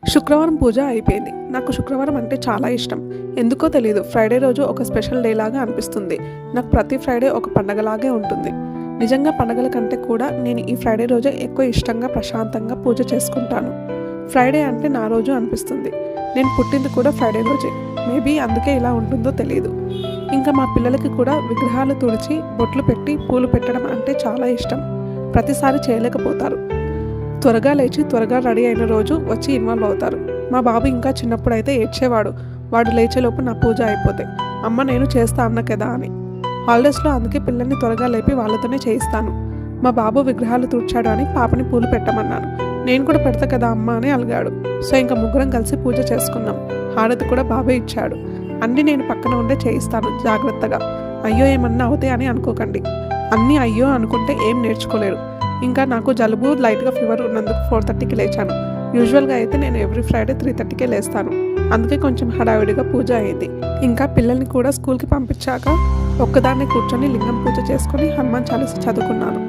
శుక్రవారం పూజ అయిపోయింది. నాకు శుక్రవారం అంటే చాలా ఇష్టం. ఎందుకో తెలీదు, ఫ్రైడే రోజు ఒక స్పెషల్ డే లాగా అనిపిస్తుంది. నాకు ప్రతి ఫ్రైడే ఒక పండగలాగే ఉంటుంది. నిజంగా పండగల కంటే కూడా నేను ఈ ఫ్రైడే రోజే ఎక్కువ ఇష్టంగా ప్రశాంతంగా పూజ చేసుకుంటాను. ఫ్రైడే అంటే నా రోజు అనిపిస్తుంది. నేను పుట్టింది కూడా ఫ్రైడే రోజే. మేబీ అందుకే ఇలా ఉంటుందో తెలియదు. ఇంకా మా పిల్లలకి కూడా విగ్రహాలు తుడిచి బొట్లు పెట్టి పూలు పెట్టడం అంటే చాలా ఇష్టం. ప్రతిసారి చేయలేకపోతారు. త్వరగా లేచి త్వరగా రెడీ అయిన రోజు వచ్చి ఇన్వాల్వ్ అవుతారు. మా బాబు ఇంకా చిన్నప్పుడు అయితే ఏడ్చేవాడు. వాడు లేచేలోపు నా పూజ అయిపోతే అమ్మ నేను చేస్తా అన్న కదా అని. హాలిడేస్లో అందుకే పిల్లల్ని త్వరగా లేపి వాళ్ళతోనే చేయిస్తాను. మా బాబు విగ్రహాలు తుడిచాడు అని పాపని పూలు పెట్టమన్నాను. నేను కూడా పెడతా కదా అమ్మ అని అలిగాడు. సో ఇంకా ముగ్గురం కలిసి పూజ చేసుకున్నాం. హారతి కూడా బాబే ఇచ్చాడు. అన్నీ నేను పక్కన ఉండే చేయిస్తాను జాగ్రత్తగా. అయ్యో ఏమన్నా అవుతాయి అని అనుకోకండి. అన్నీ అయ్యో అనుకుంటే ఏం నేర్చుకోలేరు. ఇంకా నాకు జలుబు లైట్గా ఫీవర్ ఉన్నందుకు 4:30కి లేచాను. యూజువల్గా అయితే నేను ఎవ్రీ ఫ్రైడే 3:30కే లేస్తాను. అందుకే కొంచెం హడావిడిగా పూజ అయింది. ఇంకా పిల్లల్ని కూడా స్కూల్కి పంపించాక ఒక్కదాన్నే కూర్చొని లింగం పూజ చేసుకొని హనుమాన్ చాలీసా చదువుకున్నాను.